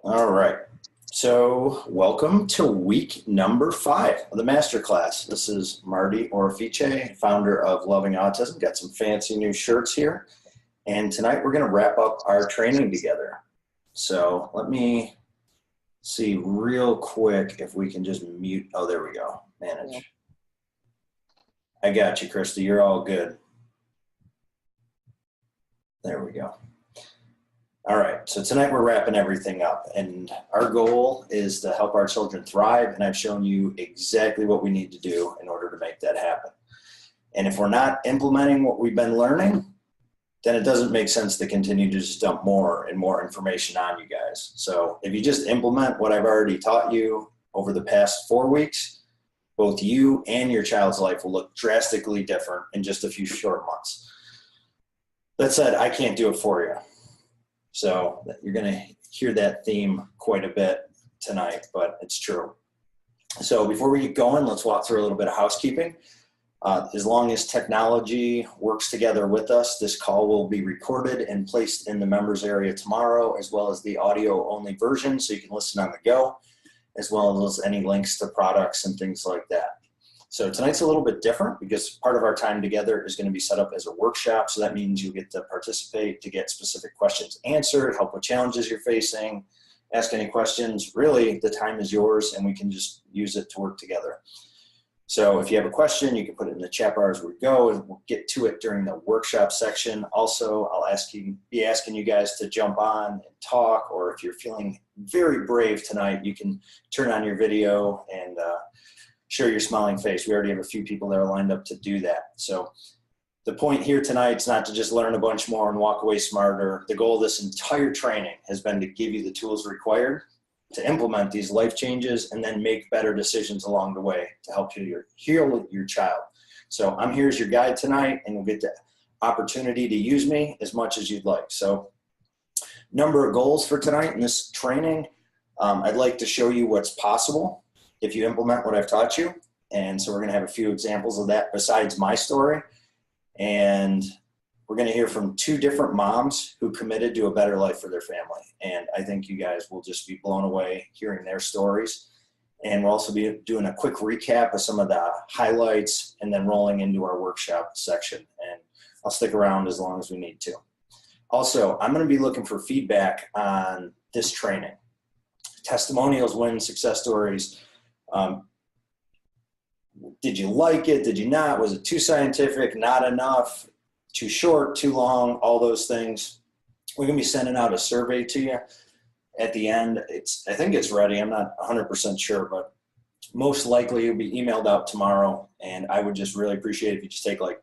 All right. So welcome to week number 5 of the masterclass. This is Marty Orifice, founder of Loving Autism. Got some fancy new shirts here. And tonight we're going to wrap up our training together. So let me see real quick if we can just mute. Oh, there we go. Manage. I got you, Krista. You're all good. There we go. All right, so tonight we're wrapping everything up, and our goal is to help our children thrive, and I've shown you exactly what we need to do in order to make that happen. And if we're not implementing what we've been learning, then it doesn't make sense to continue to just dump more and more information on you guys. So if you just implement what I've already taught you over the past 4 weeks, both you and your child's life will look drastically different in just a few short months. That said, I can't do it for you. So you're going to hear that theme quite a bit tonight, but it's true. So before we get going, let's walk through a little bit of housekeeping. As long as technology works together with us, this call will be recorded and placed in the members area tomorrow, as well as the audio only version, so you can listen on the go, as well as any links to products and things like that. So tonight's a little bit different because part of our time together is going to be set up as a workshop. So that means you'll get to participate, to get specific questions answered, help with challenges you're facing, ask any questions. Really, the time is yours and we can just use it to work together. So if you have a question, you can put it in the chat bar as we go, and we'll get to it during the workshop section. Also, I'll be asking you guys to jump on and talk, or if you're feeling very brave tonight, you can turn on your video and show your smiling face. We already have a few people that are lined up to do that. So the point here tonight is not to just learn a bunch more and walk away smarter. The goal of this entire training has been to give you the tools required to implement these life changes and then make better decisions along the way to help you heal your child. So I'm here as your guide tonight, and you'll get the opportunity to use me as much as you'd like. So number of goals for tonight in this training. I'd like to show you what's possible if you implement what I've taught you. And so we're going to have a few examples of that besides my story. And we're going to hear from 2 different moms who committed to a better life for their family. And I think you guys will just be blown away hearing their stories. And we'll also be doing a quick recap of some of the highlights and then rolling into our workshop section. And I'll stick around as long as we need to. Also, I'm going to be looking for feedback on this training. Testimonials, wins, success stories. Did you like it? Did you not? Was it too scientific? Not enough? Too short? Too long? All those things. We're going to be sending out a survey to you at the end. I think it's ready. I'm not 100% sure, but most likely it'll be emailed out tomorrow. And I would just really appreciate it if you just take like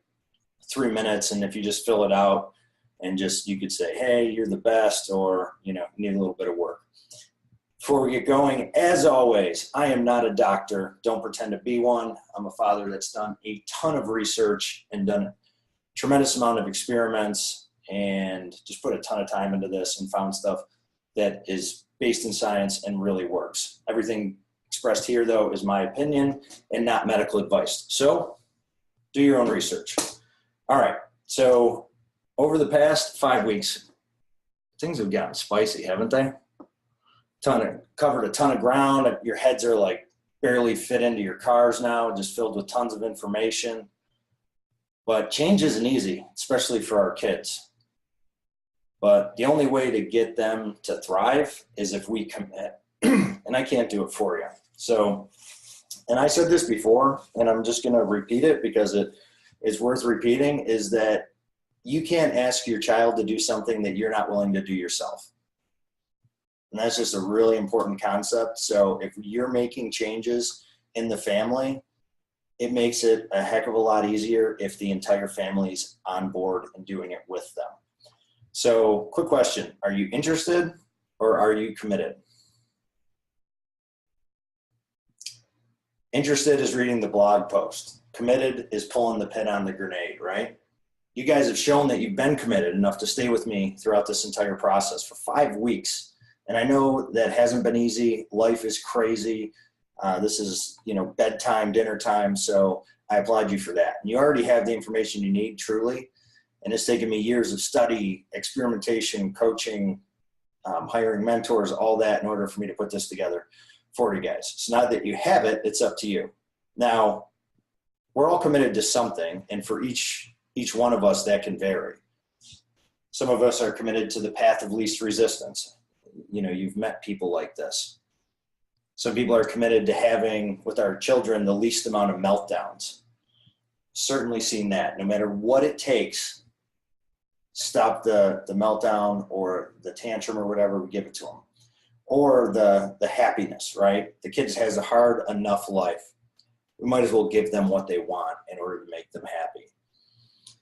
3 minutes, and if you just fill it out and just, you could say, hey, you're the best, or, you know, need a little bit of work. Before we get going, as always, I am not a doctor. Don't pretend to be one. I'm a father that's done a ton of research and done a tremendous amount of experiments and just put a ton of time into this and found stuff that is based in science and really works. Everything expressed here, though, is my opinion and not medical advice. So do your own research. All right. So over the past 5 weeks, things have gotten spicy, haven't they? Covered a ton of ground. Your heads are like barely fit into your cars now, just filled with tons of information. But change isn't easy, especially for our kids. But the only way to get them to thrive is if we commit. And I can't do it for you. So, and I said this before, and I'm just going to repeat it because it's worth repeating, is that you can't ask your child to do something that you're not willing to do yourself. And that's just a really important concept. So if you're making changes in the family, it makes it a heck of a lot easier if the entire family's on board and doing it with them. So quick question, are you interested or are you committed? Interested is reading the blog post. Committed is pulling the pin on the grenade, right? You guys have shown that you've been committed enough to stay with me throughout this entire process for 5 weeks. And I know that hasn't been easy. Life is crazy. This is, bedtime, dinner time. So I applaud you for that. And you already have the information you need, truly. And it's taken me years of study, experimentation, coaching, hiring mentors, all that in order for me to put this together for you guys. So now that you have it, it's up to you. Now, we're all committed to something, and for each one of us, that can vary. Some of us are committed to the path of least resistance. You know, you've met people like this. Some people are committed to having, with our children, the least amount of meltdowns. Certainly seen that. No matter what it takes, stop the meltdown or the tantrum or whatever, we give it to them. Or the happiness, right? The kids has a hard enough life. We might as well give them what they want in order to make them happy.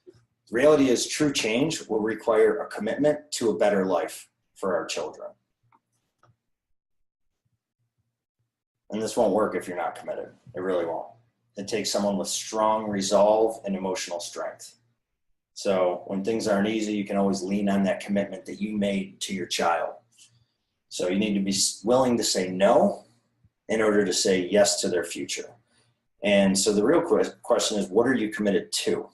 The reality is, true change will require a commitment to a better life for our children. And this won't work if you're not committed. It really won't. It takes someone with strong resolve and emotional strength. So when things aren't easy, you can always lean on that commitment that you made to your child. So you need to be willing to say no in order to say yes to their future. And so the real question is, what are you committed to?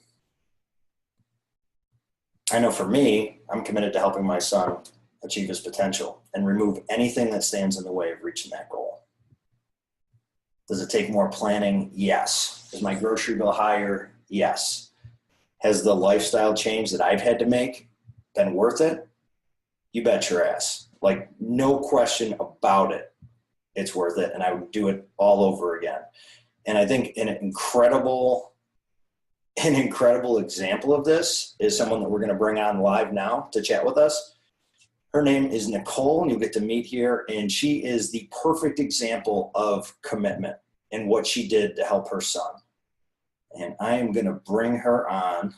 I know for me, I'm committed to helping my son achieve his potential and remove anything that stands in the way of reaching that goal. Does it take more planning? Yes. Is my grocery bill higher? Yes. Has the lifestyle change that I've had to make been worth it? You bet your ass. Like, no question about it. It's worth it, and I would do it all over again. And I think an incredible example of this is someone that we're going to bring on live now to chat with us. Her name is Nicole, and you'll get to meet here. And she is the perfect example of commitment and what she did to help her son. And I am going to bring her on.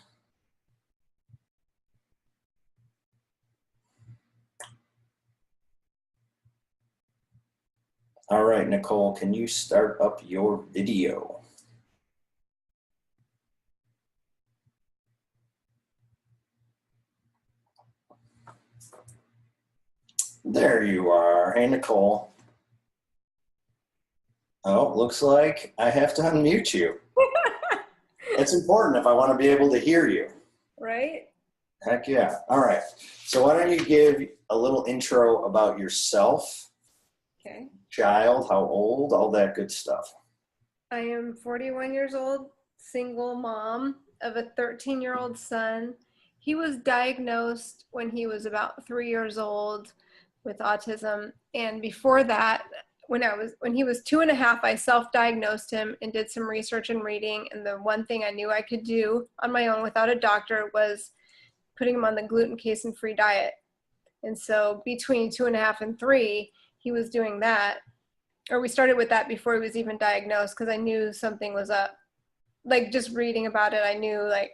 All right, Nicole, can you start up your video? There you are. Hey, Nicole. Oh, looks like I have to unmute you. It's important if I want to be able to hear you. Right? Heck yeah. All right. So why don't you give a little intro about yourself, Okay. child, how old, all that good stuff. I am 41 years old, single mom of a 13-year-old son. He was diagnosed when he was about 3 years old with autism. And before that, when he was 2.5, I self-diagnosed him and did some research and reading. And the one thing I knew I could do on my own without a doctor was putting him on the gluten casein-free diet. And so between 2.5 and 3, he was doing that. Or we started with that before he was even diagnosed, because I knew something was up. Like, just reading about it, I knew I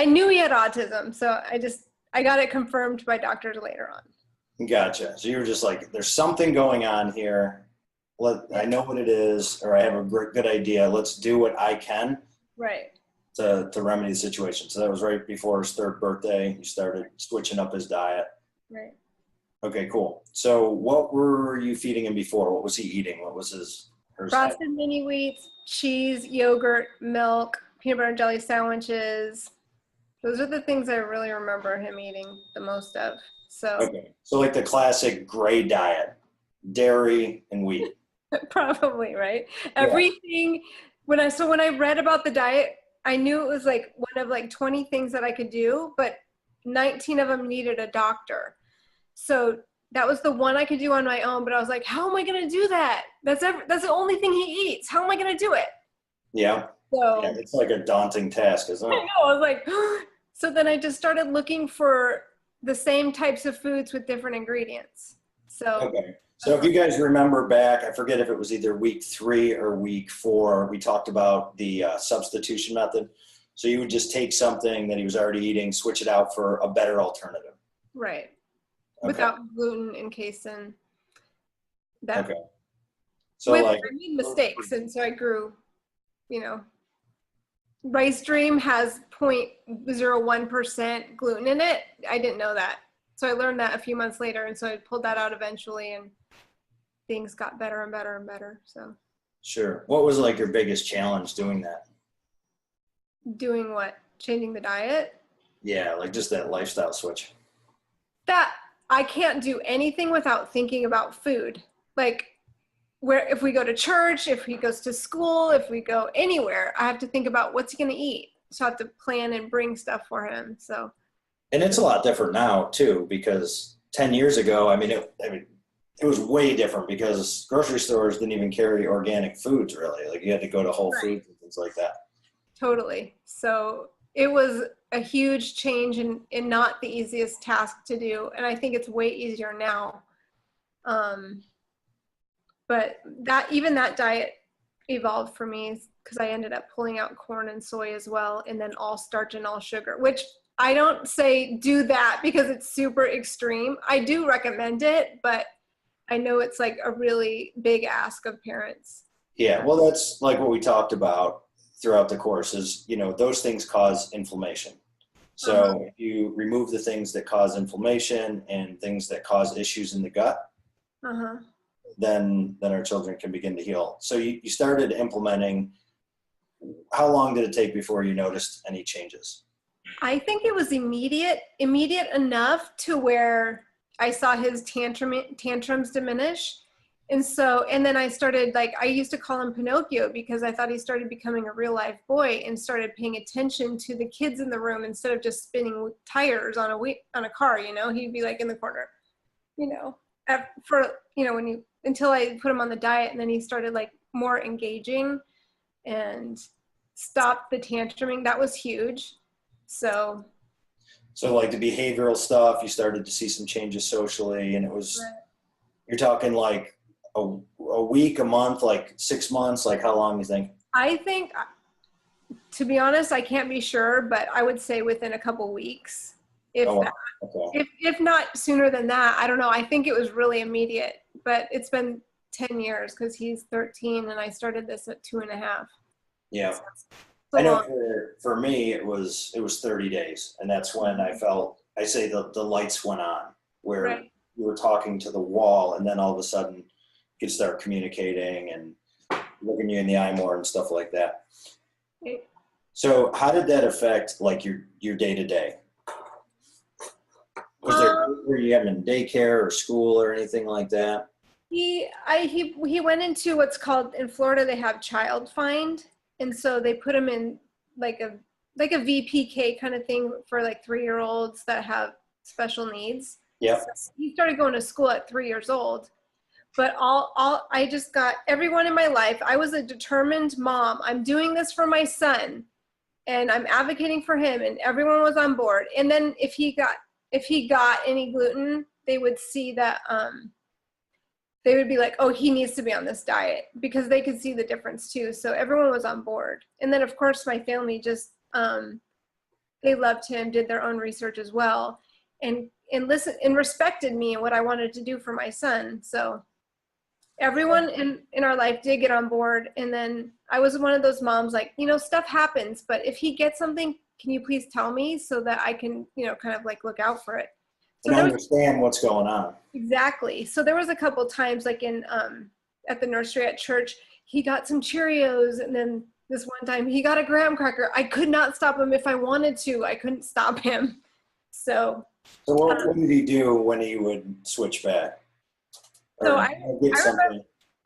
knew he had autism. So I got it confirmed by doctors later on. Gotcha. So you were just like, there's something going on here. I know what it is, or I have a good idea. Let's do what I can. Right. To remedy the situation. So that was right before his 3rd birthday. You started switching up his diet. Right. Okay, cool. So what were you feeding him before? What was he eating? What was his frosted mini wheats, cheese, yogurt, milk, peanut butter and jelly sandwiches. Those are the things I really remember him eating the most of. So okay. So like the classic gray diet, dairy and wheat. Probably, right? Yeah. Everything. When I read about the diet, I knew it was like one of like 20 things that I could do, but 19 of them needed a doctor. So that was the one I could do on my own, but I was like, how am I going to do that? That's the only thing he eats. How am I going to do it? Yeah. So yeah, it's like a daunting task, isn't it? I know. I was like, so then I just started looking for the same types of foods with different ingredients. So okay. So if you guys remember back, I forget if it was either week 3 or week 4, we talked about the substitution method. So you would just take something that he was already eating, switch it out for a better alternative. Right. Okay. Without gluten and casein. Okay. So I made mistakes, and so I grew, Rice Dream has 0.01% gluten in it. I didn't know that. So I learned that a few months later, and so I pulled that out eventually, and things got better and better and better. So sure. What was like your biggest challenge doing that? Doing what? Changing the diet? Yeah, like just that lifestyle switch. That I can't do anything without thinking about food. Like, where if we go to church, if he goes to school, if we go anywhere, I have to think about what's he going to eat. So I have to plan and bring stuff for him. So, And it's a lot different now too, because 10 years ago, it was way different because grocery stores didn't even carry organic foods really. Like you had to go to Whole Foods and things like that. totally. So it was a huge change and not the easiest task to do. And I think it's way easier now. But that diet evolved for me because I ended up pulling out corn and soy as well, and then all starch and all sugar, which I don't say do that because it's super extreme. I do recommend it, but I know it's like a really big ask of parents. Yeah, well, that's like what we talked about throughout the course is, those things cause inflammation. So if you remove the things that cause inflammation and things that cause issues in the gut, then our children can begin to heal. So you started implementing. How long did it take before you noticed any changes? I think it was immediate enough to where I saw his tantrums diminish. And then I started, I used to call him Pinocchio because I thought he started becoming a real life boy and started paying attention to the kids in the room instead of just spinning tires on a car, he'd be like in the corner, until I put him on the diet, and then he started like more engaging and stopped the tantruming. That was huge. So like the behavioral stuff, you started to see some changes socially, and it was, you're talking like a week, a month, like 6 months, like how long do you think? I think, to be honest, I can't be sure, but I would say within a couple weeks, if that. Okay. If not sooner than that, I don't know. I think it was really immediate, but it's been 10 years because he's 13 and I started this at 2.5. Yeah. I know for me, it was 30 days. And that's when I felt, I say the lights went on where you were talking to the wall, and then all of a sudden you could start communicating and looking you in the eye more and stuff like that. So how did that affect like your day to day? Were you having daycare or school or anything like that? He went into what's called, in Florida, they have child find. And so they put him in like a VPK kind of thing for like 3-year-olds that have special needs. Yeah. So he started going to school at 3 years old. But I just got everyone in my life. I was a determined mom. I'm doing this for my son and I'm advocating for him, and everyone was on board. And then if he got any gluten, they would see that, they would be like, oh, he needs to be on this diet, because they could see the difference too. So everyone was on board. And then of course my family just, they loved him, did their own research as well, and listened and respected me and what I wanted to do for my son. So everyone in our life did get on board. And then I was one of those moms, like, stuff happens, but if he gets something, can you please tell me so that I can, kind of like look out for it. So and understand what's going on. Exactly. So there was a couple times, like in at the nursery at church, he got some Cheerios, and then this one time he got a graham cracker. I could not stop him if I wanted to. I couldn't stop him. So what did he do when he would switch back? So I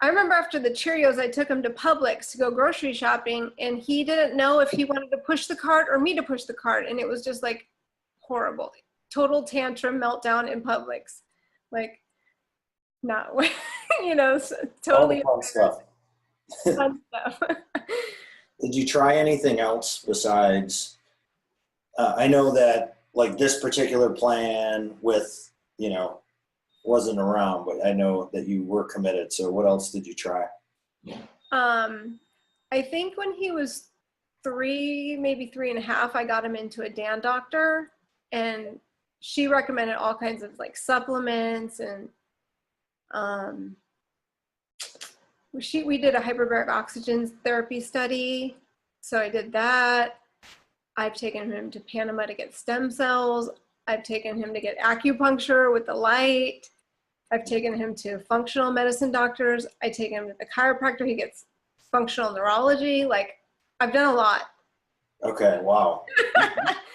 remember after the Cheerios, I took him to Publix to go grocery shopping, and he didn't know if he wanted to push the cart or me to push the cart. And it was just like horrible. Total tantrum meltdown in Publix. Like, not, totally all the fun stuff. Fun stuff. Did you try anything else besides, I know that like this particular plan with, wasn't around, but I know that you were committed. So what else did you try? I think when he was 3, maybe 3.5, I got him into a Dan doctor, and she recommended all kinds of like supplements, and we did a hyperbaric oxygen therapy study. So I did that. I've taken him to Panama to get stem cells. I've taken him to get acupuncture with the light. I've taken him to functional medicine doctors. I take him to the chiropractor. He gets functional neurology. Like, I've done a lot. Okay, wow.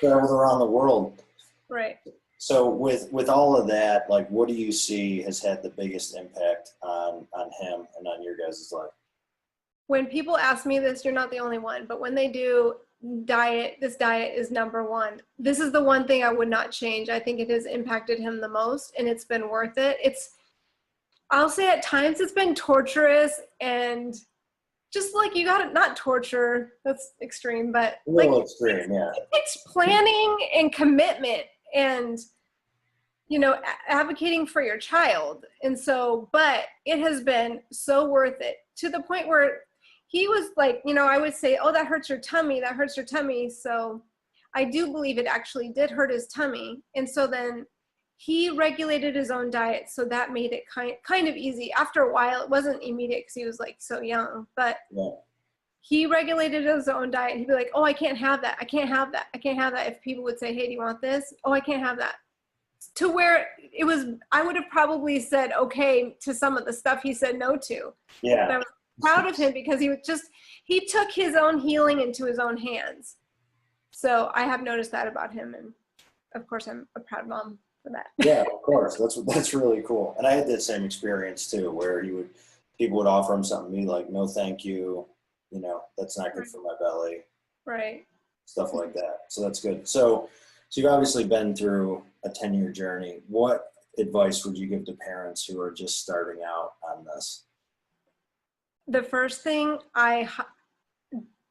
Traveled around the world. Right. So with all of that, like, what do you see has had the biggest impact on him and on your guys' life? When people ask me this, you're not the only one, but when they do, this diet is number one. This is the one thing I would not change. I think it has impacted him the most, and it's been worth it. I'll say at times it's been torturous, and just like, you gotta, not torture, that's extreme, but A like, little extreme, yeah. it's planning and commitment and, you know, advocating for your child. And so, but it has been so worth it, to the point where he was like, you know, I would say, oh, that hurts your tummy, that hurts your tummy. So I do believe it actually did hurt his tummy. And so then he regulated his own diet. So that made it kind of easy. After a while, it wasn't immediate because he was like so young, but Yeah. he regulated his own diet. He'd be like, oh, I can't have that. I can't have that. I can't have that. If people would say, hey, do you want this? Oh, I can't have that. To where it was, I would have probably said okay to some of the stuff he said no to. Yeah. But I was proud of him because he took his own healing into his own hands. So I have noticed that about him. And of course, I'm a proud mom for that. Yeah, of course. That's really cool. And I had that same experience too, where people would offer him something, be like, no, thank you. You know, that's not good for my belly. Right. Stuff like that. So that's good. So you've obviously been through a 10-year journey. What advice would you give to parents who are just starting out on this? The first thing,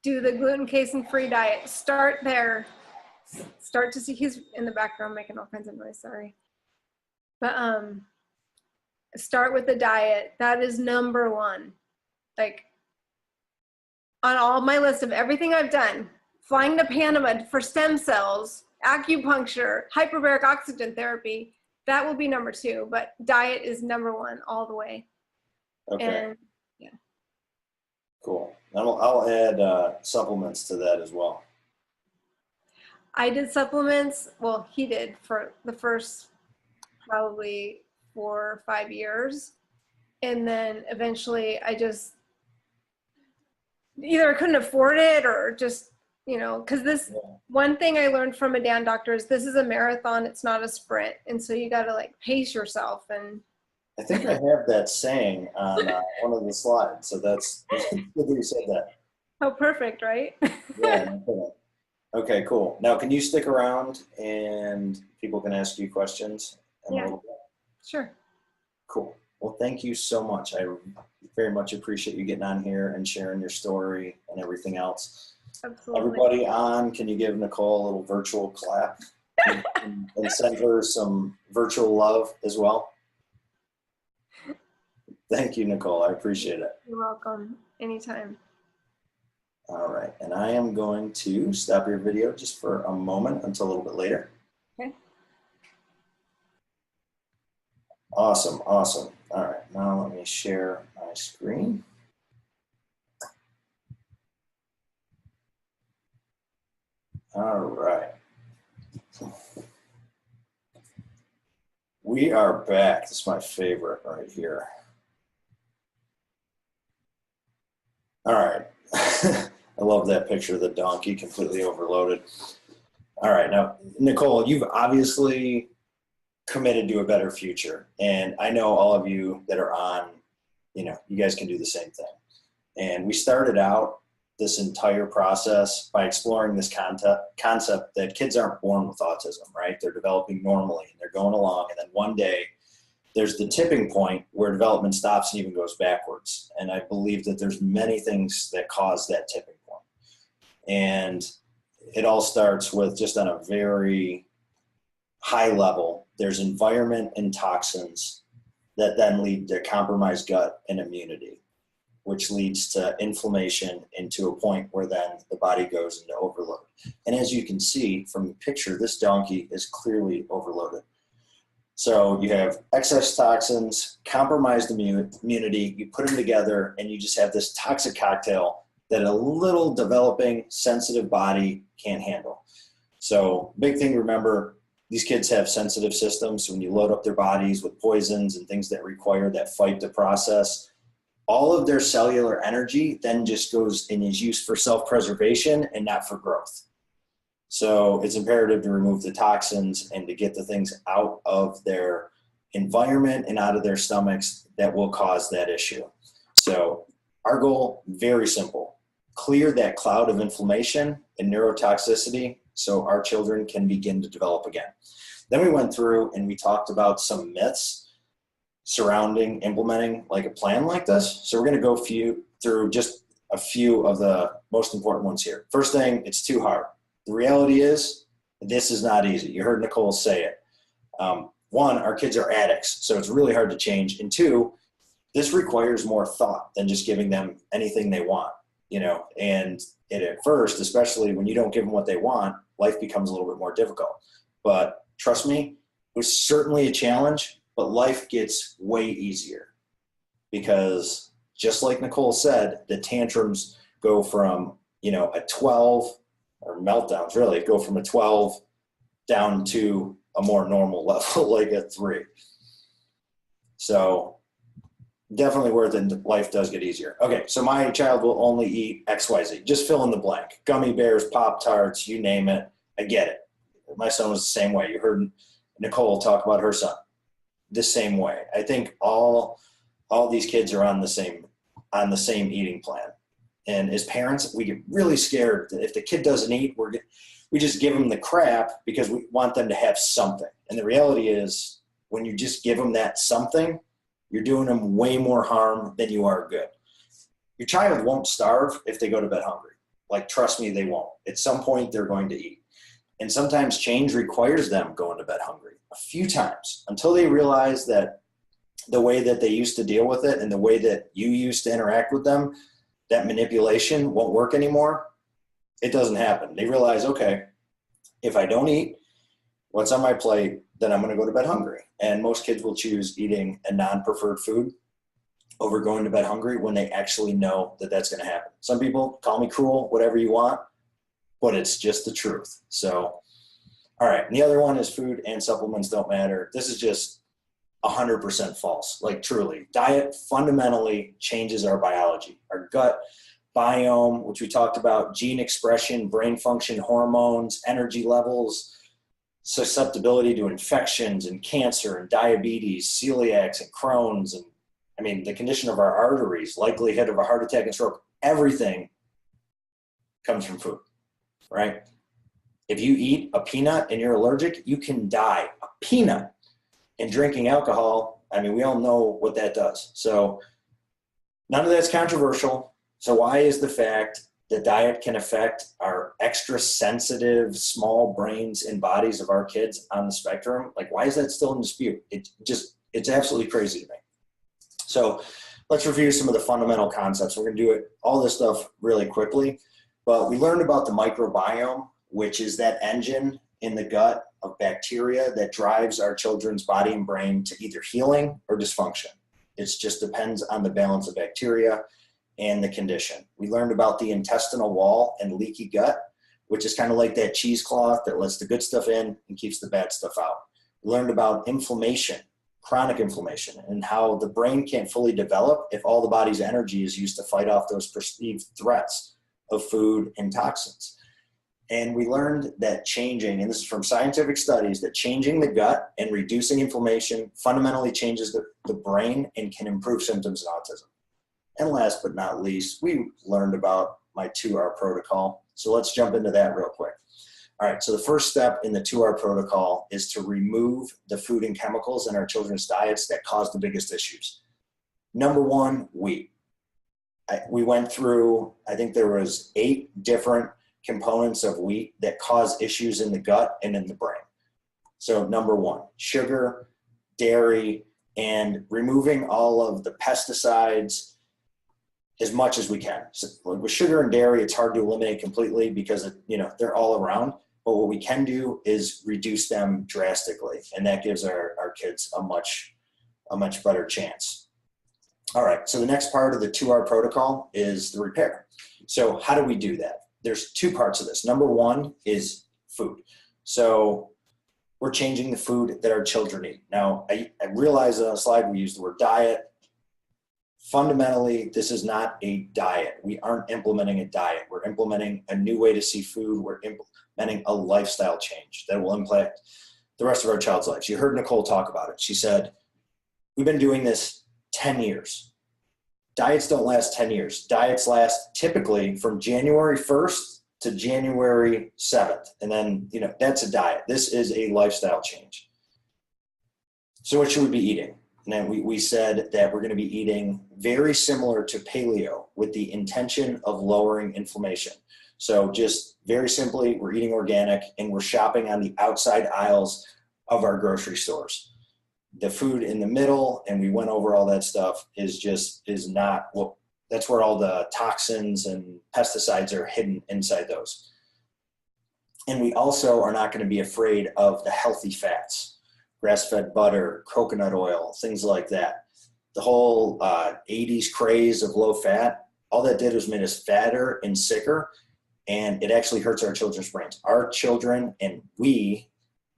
do the gluten, casein free diet. Start there. Start to see, he's in the background making all kinds of noise, sorry. But start with the diet. That is number one. Like, on all my list of everything I've done, flying to Panama for stem cells, acupuncture, hyperbaric oxygen therapy, that will be number two, but diet is number one all the way. Okay. And yeah. Cool. I'll add supplements to that as well. I did supplements, well, he did for the first probably 4 or 5 years. And then eventually I just, either I couldn't afford it or just, you know, because one thing I learned from a Dan doctor is this is a marathon, it's not a sprint. And so you got to like pace yourself. And I think I have that saying on one of the slides. So that's good that you said that. oh, perfect, right? Yeah. No kidding. Okay, cool. Now, can you stick around and people can ask you questions in a little bit? Sure. Cool. Well, thank you so much. I very much appreciate you getting on here and sharing your story and everything else. Absolutely. Everybody on, can you give Nicole a little virtual clap and send her some virtual love as well? Thank you, Nicole. I appreciate it. You're welcome. Anytime. All right. And I am going to stop your video just for a moment until a little bit later. Okay. Awesome. Awesome. All right. Now let me share my screen. All right. We are back. This is my favorite right here. All right. I love that picture of the donkey completely overloaded. All right. Now, Nicole, you've obviously committed to a better future. And I know all of you that are on, you know, you guys can do the same thing. And we started out this entire process by exploring this concept that kids aren't born with autism, right? They're developing normally and they're going along. And then one day there's the tipping point where development stops and even goes backwards. And I believe that there's many things that cause that tipping point. And it all starts with, just on a very high level, there's environment and toxins that then lead to compromised gut and immunity, which leads to inflammation, into a point where then the body goes into overload. And as you can see from the picture, this donkey is clearly overloaded. So you have excess toxins, compromised immunity, you put them together and you just have this toxic cocktail that a little developing, sensitive body can't handle. So big thing to remember, these kids have sensitive systems. So when you load up their bodies with poisons and things that require that fight to process, all of their cellular energy then just goes and is used for self-preservation and not for growth. So it's imperative to remove the toxins and to get the things out of their environment and out of their stomachs that will cause that issue. So our goal, very simple: clear that cloud of inflammation and neurotoxicity so our children can begin to develop again. Then we went through and we talked about some myths surrounding implementing like a plan like this. So we're going to go through just a few of the most important ones here. First thing, it's too hard. The reality is this is not easy. You heard Nicole say it. One, our kids are addicts, so it's really hard to change. And two, this requires more thought than just giving them anything they want, and at first, especially when you don't give them what they want, life becomes a little bit more difficult. But trust me, it was certainly a challenge, but life gets way easier because just like Nicole said, the tantrums go from, a 12, or meltdowns really, go from a 12 down to a more normal level, like a 3. So definitely worth it. Life does get easier. Okay, so my child will only eat XYZ. Just fill in the blank. Gummy bears, Pop-Tarts, you name it. I get it. My son was the same way. You heard Nicole talk about her son the same way. I think all these kids are on the same eating plan. And as parents, we get really scared that if the kid doesn't eat, we just give them the crap because we want them to have something. And the reality is, when you just give them that something, you're doing them way more harm than you are good. Your child won't starve if they go to bed hungry. Like, trust me, they won't. At some point, they're going to eat. And sometimes change requires them going to bed hungry a few times until they realize that the way that they used to deal with it and the way that you used to interact with them, that manipulation won't work anymore. It doesn't happen. They realize, okay, if I don't eat what's on my plate, then I'm going to go to bed hungry. And most kids will choose eating a non-preferred food over going to bed hungry when they actually know that that's going to happen. Some people call me cruel, whatever you want, but it's just the truth. So, all right. And the other one is food and supplements don't matter. This is just 100% false. Like, truly, diet fundamentally changes our biology, our gut biome, which we talked about, gene expression, brain function, hormones, energy levels, susceptibility to infections and cancer and diabetes, celiacs and Crohn's, and the condition of our arteries, likelihood of a heart attack and stroke, everything comes from food, right? If you eat a peanut and you're allergic, you can die. A peanut. And drinking alcohol, we all know what that does. So none of that's controversial. So why is the fact that diet can affect our extra sensitive, small brains and bodies of our kids on the spectrum? Like, why is that still in dispute? It's absolutely crazy to me. So let's review some of the fundamental concepts. We're going to do all this stuff really quickly, but we learned about the microbiome, which is that engine in the gut of bacteria that drives our children's body and brain to either healing or dysfunction. It just depends on the balance of bacteria and the condition. We learned about the intestinal wall and leaky gut, which is kind of like that cheesecloth that lets the good stuff in and keeps the bad stuff out. We learned about inflammation, chronic inflammation, and how the brain can't fully develop if all the body's energy is used to fight off those perceived threats of food and toxins. And we learned that changing, and this is from scientific studies, that changing the gut and reducing inflammation fundamentally changes the brain and can improve symptoms of autism. And last but not least, we learned about my 2R protocol. So let's jump into that real quick. All right, so the first step in the 2R protocol is to remove the food and chemicals in our children's diets that cause the biggest issues. Number one, wheat. We went through, I think there was 8 different components of wheat that cause issues in the gut and in the brain. So number one, sugar, dairy, and removing all of the pesticides as much as we can. So with sugar and dairy, it's hard to eliminate completely because they're all around. But what we can do is reduce them drastically, and that gives our kids a much better chance. All right, so the next part of the 2R protocol is the repair. So how do we do that? There's 2 parts of this. Number one is food. So we're changing the food that our children eat. Now, I realize on a slide we use the word diet. Fundamentally, this is not a diet. We aren't implementing a diet. We're implementing a new way to see food. We're meaning a lifestyle change that will impact the rest of our child's lives. You heard Nicole talk about it. She said, we've been doing this 10 years. Diets don't last 10 years. Diets last typically from January 1st to January 7th. And then, that's a diet. This is a lifestyle change. So what should we be eating? And then we said that we're going to be eating very similar to paleo with the intention of lowering inflammation. So just very simply, we're eating organic and we're shopping on the outside aisles of our grocery stores. The food in the middle, and we went over all that stuff, is not what, that's where all the toxins and pesticides are hidden inside those. And we also are not going to be afraid of the healthy fats. Grass-fed butter, coconut oil, things like that. The whole 80s craze of low fat, all that did was made us fatter and sicker, and it actually hurts our children's brains. Our children and we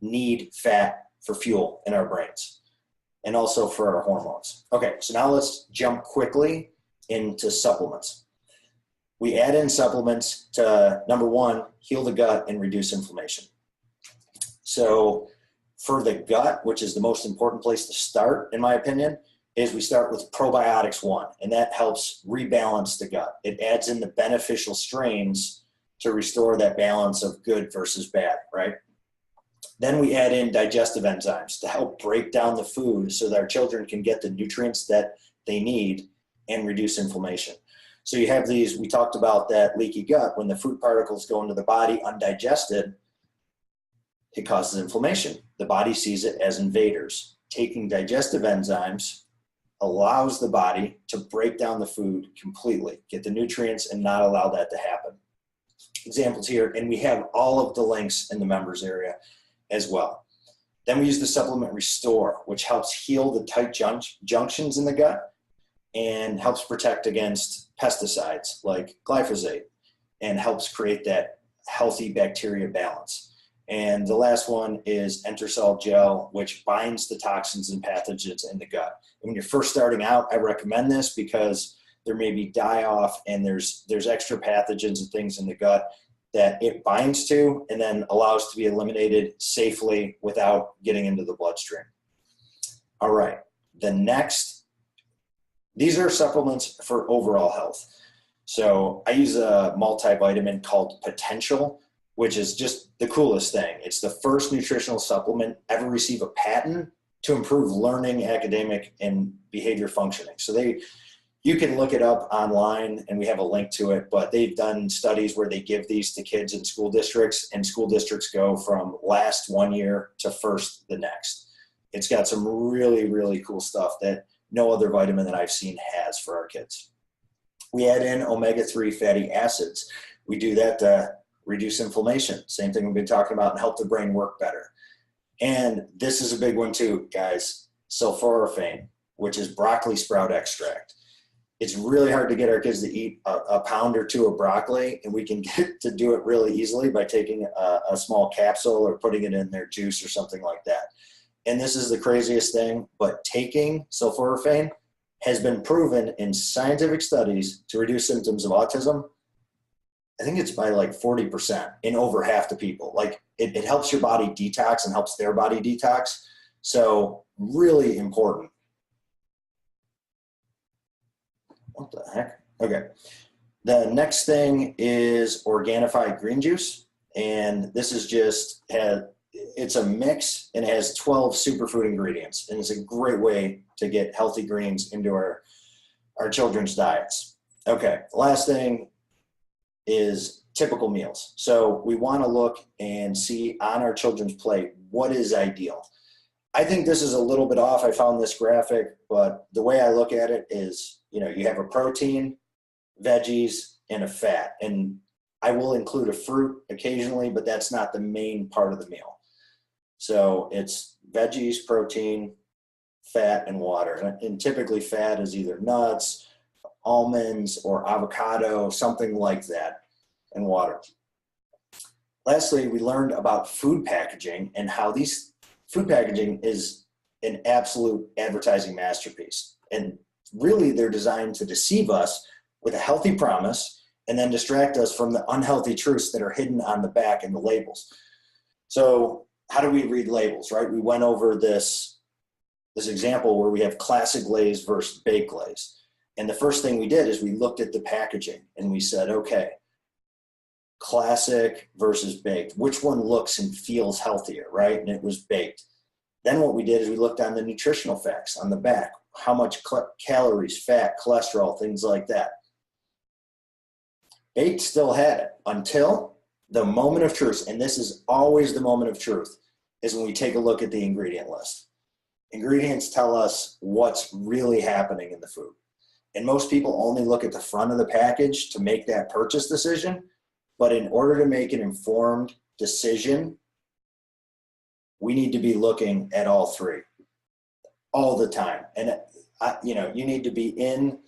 need fat for fuel in our brains and also for our hormones. Okay, so now let's jump quickly into supplements. We add in supplements to, number one, heal the gut and reduce inflammation. So for the gut, which is the most important place to start, in my opinion, is we start with probiotics 1, and that helps rebalance the gut. It adds in the beneficial strains to restore that balance of good versus bad, right? Then we add in digestive enzymes to help break down the food so that our children can get the nutrients that they need and reduce inflammation. So you have these, we talked about that leaky gut. When the food particles go into the body undigested, it causes inflammation. The body sees it as invaders. Taking digestive enzymes allows the body to break down the food completely, get the nutrients, and not allow that to happen. Examples here, and we have all of the links in the members area as well. Then we use the supplement Restore, which helps heal the tight junctions in the gut and helps protect against pesticides like glyphosate and helps create that healthy bacteria balance. And the last one is Entersol Gel, which binds the toxins and pathogens in the gut. And when you're first starting out, I recommend this because there may be die-off and there's extra pathogens and things in the gut that it binds to and then allows to be eliminated safely without getting into the bloodstream. All right, these are supplements for overall health. So I use a multivitamin called Potential, which is just the coolest thing. It's the first nutritional supplement ever receive a patent to improve learning, academic, and behavior functioning. So you can look it up online, and we have a link to it, but they've done studies where they give these to kids in school districts, and school districts go from last 1 year to first the next. It's got some really, really cool stuff that no other vitamin that I've seen has for our kids. We add in omega-3 fatty acids. We do that to reduce inflammation. Same thing we've been talking about, and help the brain work better. And this is a big one too, guys. Sulforaphane, which is broccoli sprout extract. It's really hard to get our kids to eat a pound or two of broccoli, and we can get to do it really easily by taking a small capsule or putting it in their juice or something like that. And this is the craziest thing, but taking sulforaphane has been proven in scientific studies to reduce symptoms of autism. I think it's by like 40% in over half the people. Like it helps your body detox and helps their body detox. So really important. What the heck? Okay. The next thing is Organifi green juice. And this is it's a mix and it has 12 superfood ingredients. And it's a great way to get healthy greens into our children's diets. Okay. Last thing is typical meals. So we want to look and see on our children's plate what is ideal. I think this is a little bit off. I found this graphic, but the way I look at it is, you have a protein, veggies, and a fat. And I will include a fruit occasionally, but that's not the main part of the meal. So it's veggies, protein, fat, and water. And typically fat is either nuts, almonds, or avocado, something like that, and water. Lastly, we learned about food packaging and how these food packaging is an absolute advertising masterpiece. And really, they're designed to deceive us with a healthy promise and then distract us from the unhealthy truths that are hidden on the back and the labels. So how do we read labels, right? We went over this example where we have classic glaze versus baked glaze. And the first thing we did is we looked at the packaging and we said, okay, classic versus baked, which one looks and feels healthier, right? And it was baked. Then what we did is we looked on the nutritional facts on the back, how much calories, fat, cholesterol, things like that. Baked still had it until the moment of truth, and this is always the moment of truth, is when we take a look at the ingredient list. Ingredients tell us what's really happening in the food. And most people only look at the front of the package to make that purchase decision. But in order to make an informed decision, we need to be looking at all three all the time. And you need to be in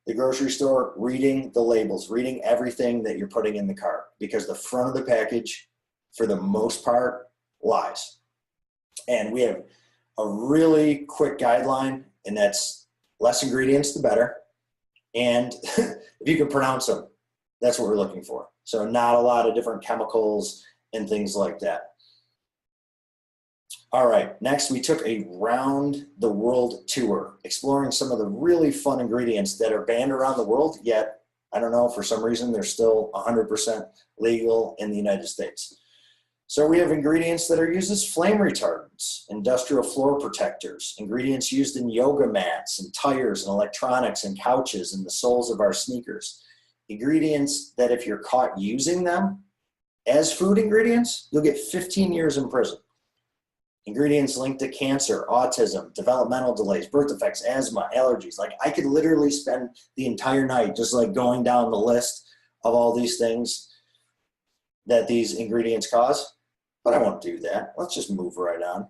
the grocery store reading the labels, reading everything that you're putting in the cart, because the front of the package, for the most part, lies. And we have a really quick guideline, and that's less ingredients, the better. And if you can pronounce them, that's what we're looking for. So not a lot of different chemicals and things like that. All right, next we took a round the world tour, exploring some of the really fun ingredients that are banned around the world, yet, I don't know, for some reason, they're still 100% legal in the United States. So we have ingredients that are used as flame retardants, industrial floor protectors, ingredients used in yoga mats and tires and electronics and couches and the soles of our sneakers. Ingredients that if you're caught using them as food ingredients, you'll get 15 years in prison. Ingredients linked to cancer, autism, developmental delays, birth defects, asthma, allergies. Like, I could literally spend the entire night just like going down the list of all these things that these ingredients cause, but I won't do that. Let's just move right on.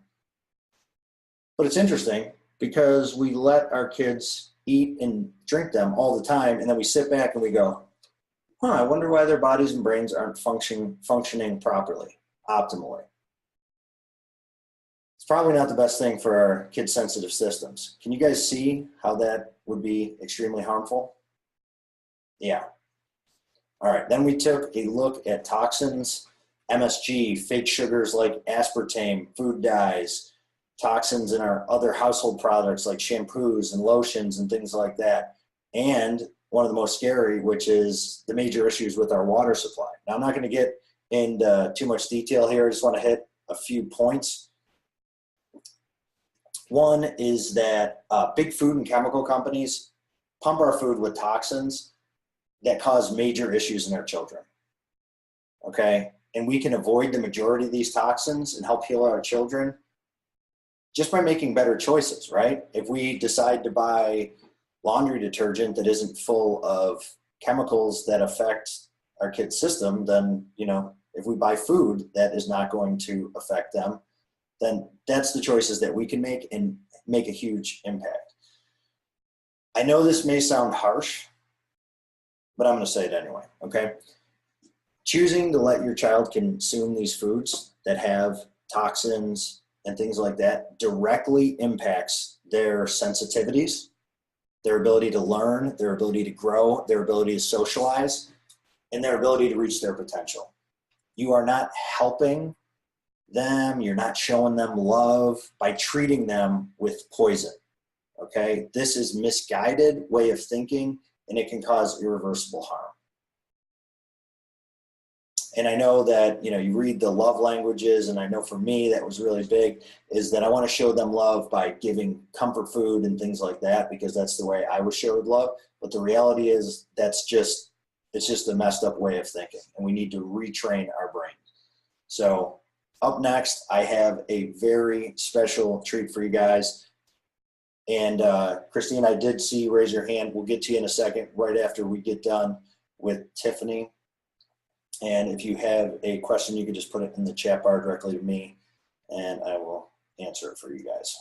But it's interesting because we let our kids eat and drink them all the time, and then we sit back and we go, I wonder why their bodies and brains aren't functioning properly, optimally. It's probably not the best thing for our kids' sensitive systems. Can you guys see how that would be extremely harmful? Yeah. All right, then we took a look at toxins, MSG, fake sugars like aspartame, food dyes, toxins in our other household products like shampoos and lotions and things like that. And one of the most scary, which is the major issues with our water supply. Now, I'm not going to get into too much detail here. I just want to hit a few points. One is that big food and chemical companies pump our food with toxins that cause major issues in our children, okay? And we can avoid the majority of these toxins and help heal our children just by making better choices, right? If we decide to buy laundry detergent that isn't full of chemicals that affect our kids' system, then, if we buy food that is not going to affect them, then that's the choices that we can make and make a huge impact. I know this may sound harsh, but I'm going to say it anyway, okay? Choosing to let your child consume these foods that have toxins and things like that directly impacts their sensitivities, their ability to learn, their ability to grow, their ability to socialize, and their ability to reach their potential. You are not helping them, you're not showing them love by treating them with poison, okay? This is misguided way of thinking, and it can cause irreversible harm. And I know that, you read the love languages, and I know for me that was really big, is that I want to show them love by giving comfort food and things like that, because that's the way I was showed love. But the reality is it's just a messed up way of thinking, and we need to retrain our brain. So up next, I have a very special treat for you guys. And Christine, I did see you raise your hand. We'll get to you in a second, right after we get done with Tiffany. And if you have a question, you can just put it in the chat bar directly to me, and I will answer it for you guys.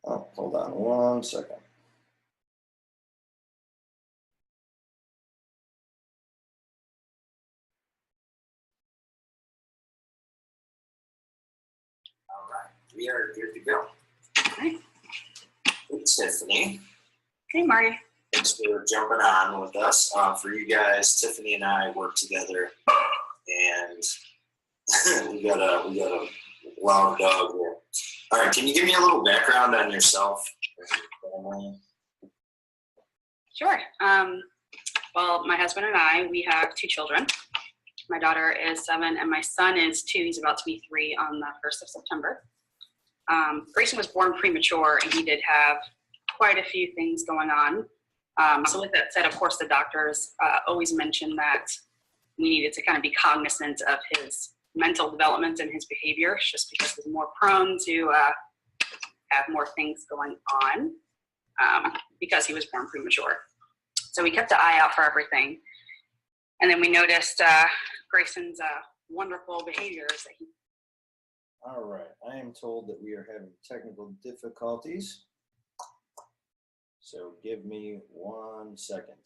Oh, hold on one second. We are good to go. Okay. Hey, Tiffany. Hey, Marty. Thanks for jumping on with us. For you guys, Tiffany and I work together, and we got a loud dog here. All right, can you give me a little background on yourself and your family? Sure. Well, my husband and I, we have 2 children. My daughter is 7 and my son is 2. He's about to be 3 on the 1st of September. Grayson was born premature and he did have quite a few things going on. So with that said, of course, the doctors always mentioned that we needed to kind of be cognizant of his mental development and his behavior, just because he's more prone to have more things going on because he was born premature. So we kept an eye out for everything. And then we noticed Grayson's wonderful behaviors that he. All right, I am told that we are having technical difficulties. So give me 1 second.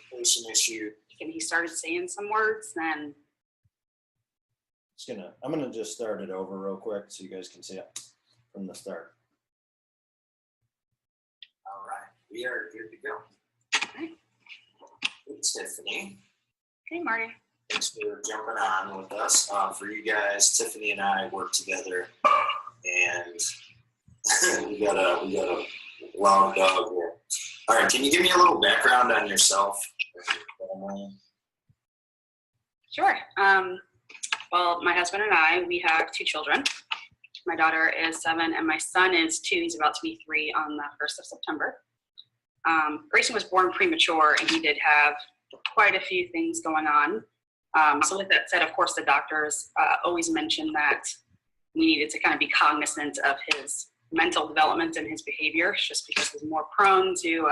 Communication issue. And he started saying some words, then I'm gonna just start it over real quick so you guys can see it from the start. All right, we are good to go. Okay. Hey, Tiffany. Hey, Marty. Thanks for jumping on with us. For you guys, Tiffany and I work together, and we got a loud dog here. All right, can you give me a little background on yourself and your family? Sure. Well, my husband and I, we have 2 children. My daughter is 7 and my son is 2. He's about to be 3 on the 1st of September. Grayson was born premature and he did have quite a few things going on. So with that said, of course, the doctors always mentioned that we needed to kind of be cognizant of his mental development and his behavior, just because he's more prone to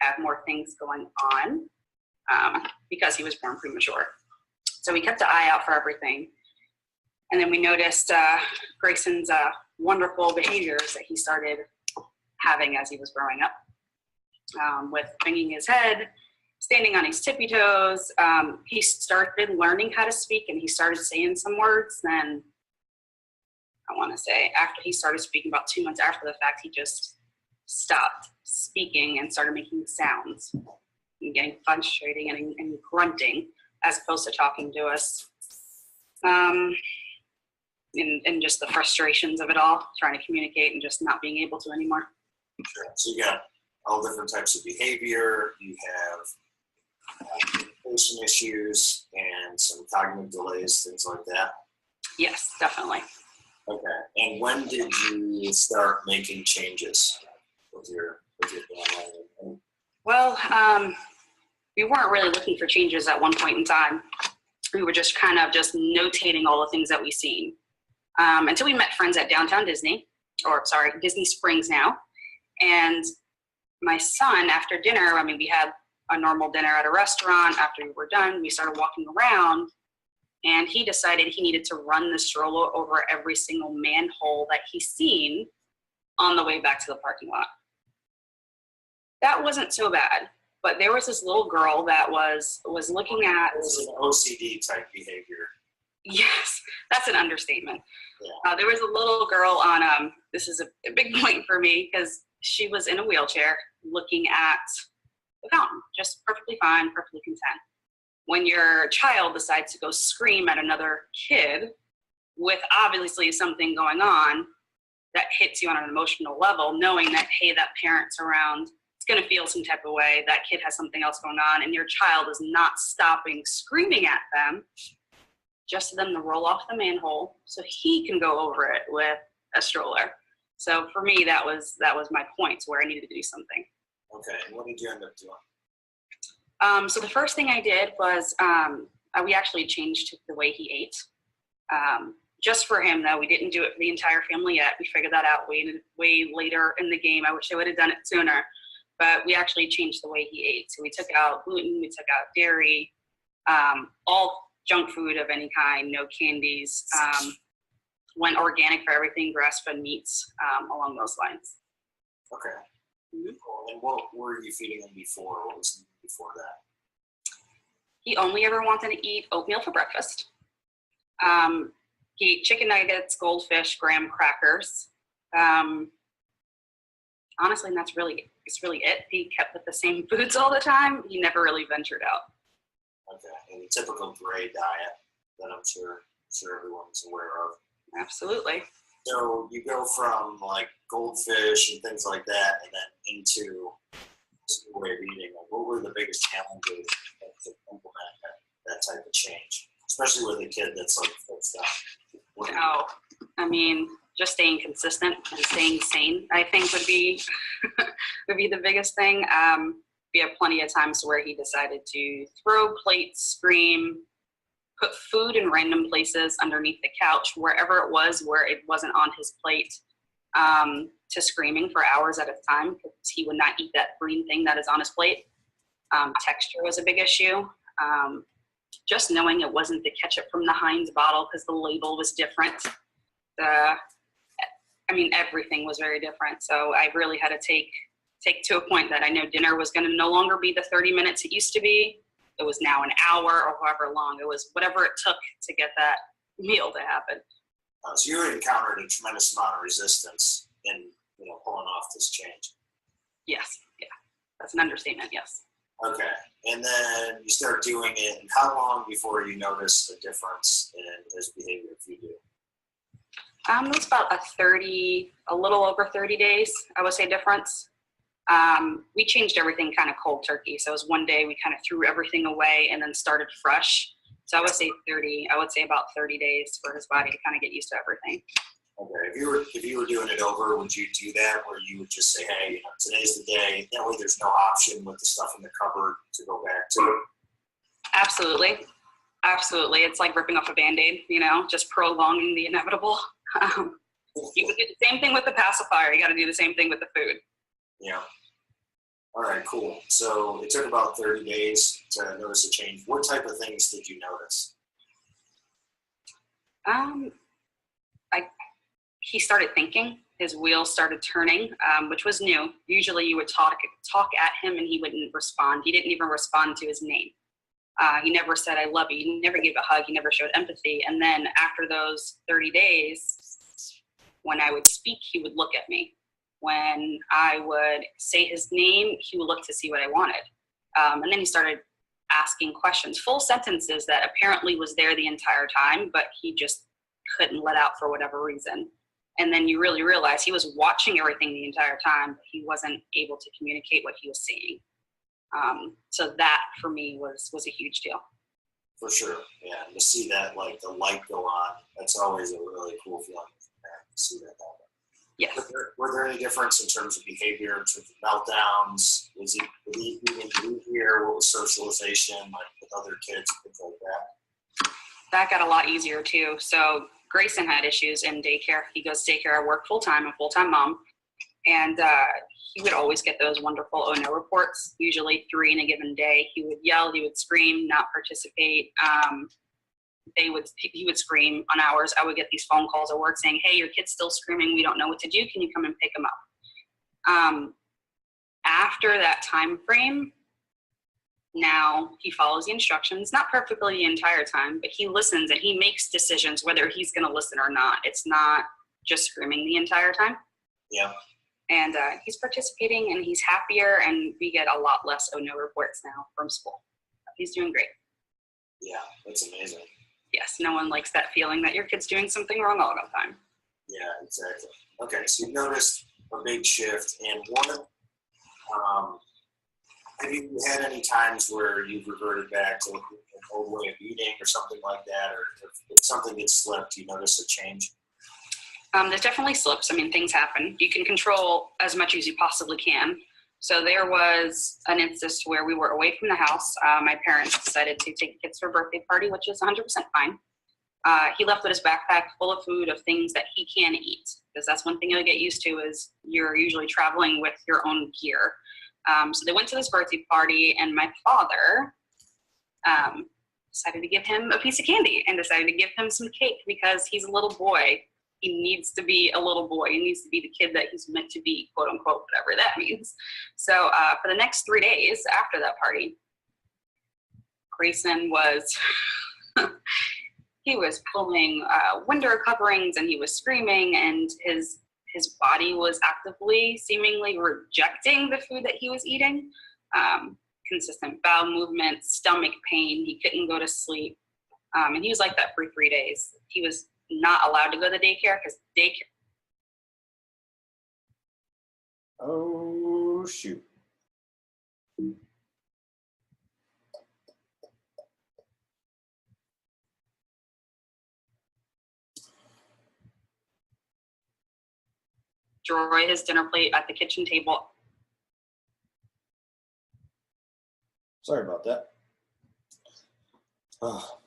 have more things going on because he was born premature. So we kept an eye out for everything. And then we noticed Grayson's wonderful behaviors that he started having as he was growing up, with banging his head, standing on his tippy toes. He started learning how to speak and he started saying some words. Then I want to say after he started speaking, about 2 months after the fact, he just stopped speaking and started making sounds and getting frustrating and grunting as opposed to talking to us. And just the frustrations of it all, trying to communicate and just not being able to anymore. Sure. So you got all different types of behavior. You have communication issues and some cognitive delays, things like that. Yes, definitely. Okay. And when did you start making changes with your family? Well, we weren't really looking for changes at one point in time. We were just kind of just notating all the things that we've seen. Until we met friends at downtown Disney, Disney Springs now. And my son, after dinner, we had a normal dinner at a restaurant. After we were done, we started walking around and he decided he needed to run the stroller over every single manhole that he's seen on the way back to the parking lot. That wasn't so bad, but there was this little girl that was looking at. It was an OCD type behavior. Yes, that's an understatement. Yeah. There was a little girl on, this is a big point for me because she was in a wheelchair looking at the fountain, just perfectly fine, perfectly content. When your child decides to go scream at another kid with obviously something going on that hits you on an emotional level, knowing that, hey, that parent's around, it's going to feel some type of way, that kid has something else going on, and your child is not stopping screaming at them, just for them to roll off the manhole so he can go over it with a stroller. So for me, that was my point where I needed to do something. Okay, and what did you end up doing? So the first thing I did was We actually changed the way he ate. Just for him, though. We didn't do it for the entire family yet. We figured that out way later in the game. I wish I would have done it sooner. But we actually changed the way he ate. So we took out gluten, we took out dairy, all junk food of any kind, no candies, went organic for everything, grass-fed meats, along those lines. Okay. Cool. And what were you feeding him before? What was before that? He only ever wanted to eat oatmeal for breakfast. He ate chicken nuggets, goldfish, graham crackers. Honestly, and that's really it. He kept with the same foods all the time. He never really ventured out. Okay, and the typical gray diet that I'm sure everyone's aware of. Absolutely. So you go from like goldfish and things like that, and then into this new way of eating. Like, what were the biggest challenges to implement that type of change, especially with a kid that's like fixed up? Oh, I mean, just staying consistent and staying sane, I think would be the biggest thing. We have plenty of times where he decided to throw plates, scream, put food in random places underneath the couch, wherever it was, where it wasn't on his plate, to screaming for hours at a time because he would not eat that green thing that is on his plate. Texture was a big issue. Just knowing it wasn't the ketchup from the Heinz bottle because the label was different. Everything was very different. So I really had to take to a point that I know dinner was going to no longer be the 30 minutes it used to be. It was now an hour or however long. It was whatever it took to get that meal to happen. So you encountered a tremendous amount of resistance in pulling off this change. Yes, yeah, that's an understatement. Yes. Okay, and then you start doing it, and how long before you notice a difference in his behavior if you do? It was about a little over 30 days, I would say, difference. We changed everything kind of cold turkey. So it was one day we kind of threw everything away and then started fresh. So I would say about 30 days for his body to kind of get used to everything. Okay, if you were doing it over, would you do that where you would just say, hey, today's the day, that way there's no option with the stuff in the cupboard to go back to? Absolutely. It's like ripping off a Band-Aid, just prolonging the inevitable. You would do the same thing with the pacifier. You got to do the same thing with the food. Yeah. All right, cool. So it took about 30 days to notice a change. What type of things did you notice? He started thinking. His wheels started turning, which was new. Usually you would talk at him and he wouldn't respond. He didn't even respond to his name. He never said, I love you. He never gave a hug. He never showed empathy. And then after those 30 days, when I would speak, he would look at me. When I would say his name, he would look to see what I wanted. And then he started asking questions, full sentences that apparently was there the entire time, but he just couldn't let out for whatever reason. And then you really realize he was watching everything the entire time, but he wasn't able to communicate what he was seeing. So that for me was a huge deal. For sure, yeah. And to see that, like the light go on, that's always a really cool feeling to see that happen. Yes. Were there any difference in terms of behavior, in terms of meltdowns? Was he eating here? What was socialization like with other kids, things like that? That got a lot easier too. So Grayson had issues in daycare. He goes to daycare. I work full-time, a full-time mom. And he would always get those wonderful oh no reports, usually 3 in a given day. He would yell, he would scream, not participate. He would scream on hours. I would get these phone calls at work saying, hey, your kid's still screaming. We don't know what to do. Can you come and pick him up? After that time frame, now he follows the instructions, not perfectly the entire time, but he listens and he makes decisions whether he's going to listen or not. It's not just screaming the entire time. Yeah. And he's participating and he's happier, and we get a lot less oh no reports now from school. He's doing great. Yeah, that's amazing. Yes, no one likes that feeling that your kid's doing something wrong all the time. Yeah, exactly. Okay, so you noticed a big shift, and have you had any times where you've reverted back to an old way of eating or something like that, or if something gets slipped, you notice a change? There's definitely slips. I mean, things happen. You can control as much as you possibly can. So there was an instance where we were away from the house. My parents decided to take the kids to a birthday party, which is 100% fine. He left with his backpack full of food, of things that he can eat, because that's one thing you'll get used to is you're usually traveling with your own gear. So they went to this birthday party, and my father decided to give him a piece of candy and decided to give him some cake because he's a little boy. He needs to be a little boy. He needs to be the kid that he's meant to be, quote unquote, whatever that means. So for the next 3 days after that party, Grayson was, he was pulling window coverings and he was screaming, and his body was actively, seemingly rejecting the food that he was eating. Consistent bowel movements, stomach pain. He couldn't go to sleep. And he was like that for 3 days. He was not allowed to go to daycare because daycare. Oh, shoot. Destroy his dinner plate at the kitchen table. Sorry about that. Oh.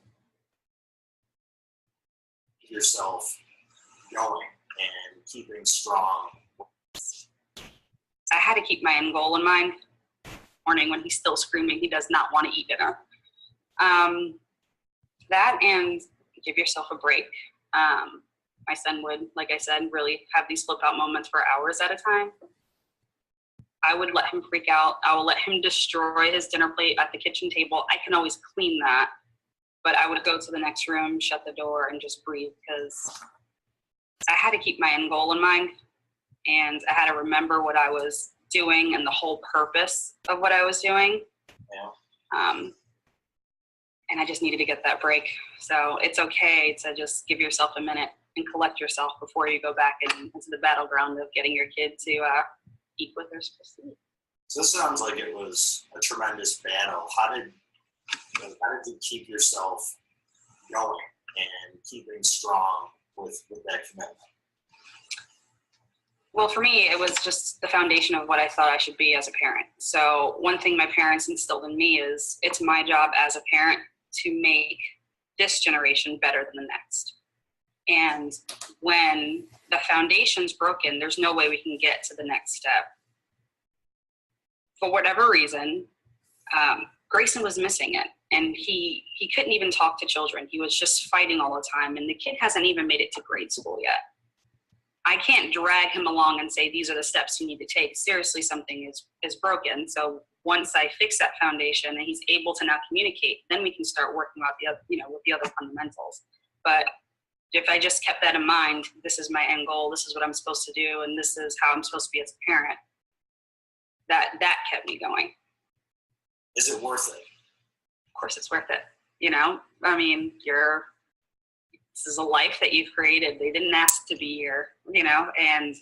Yourself going and keeping strong. I had to keep my end goal in mind. Morning when he's still screaming, he does not want to eat dinner. That and give yourself a break. My son would, like I said, really have these flip out moments for hours at a time. I would let him freak out. I will let him destroy his dinner plate at the kitchen table. I can always clean that, but I would go to the next room, shut the door, and just breathe because I had to keep my end goal in mind, and I had to remember what I was doing and the whole purpose of what I was doing. Yeah. And I just needed to get that break. So it's okay to just give yourself a minute and collect yourself before you go back into the battleground of getting your kid to eat what they're supposed to eat. So this sounds like it was a tremendous battle. How did you keep yourself going and keeping strong with that commitment? Well, for me, it was just the foundation of what I thought I should be as a parent. So one thing my parents instilled in me is it's my job as a parent to make this generation better than the next. And when the foundation's broken, there's no way we can get to the next step. For whatever reason, Grayson was missing it. And he couldn't even talk to children. He was just fighting all the time. And the kid hasn't even made it to grade school yet. I can't drag him along and say, these are the steps you need to take. Seriously, something is broken. So once I fix that foundation and he's able to now communicate, then we can start working out the other, with the other fundamentals. But if I just kept that in mind, this is my end goal, this is what I'm supposed to do, and this is how I'm supposed to be as a parent, that kept me going. Is it worth it? Of course it's worth it. I mean, this is a life that you've created. They didn't ask to be here, and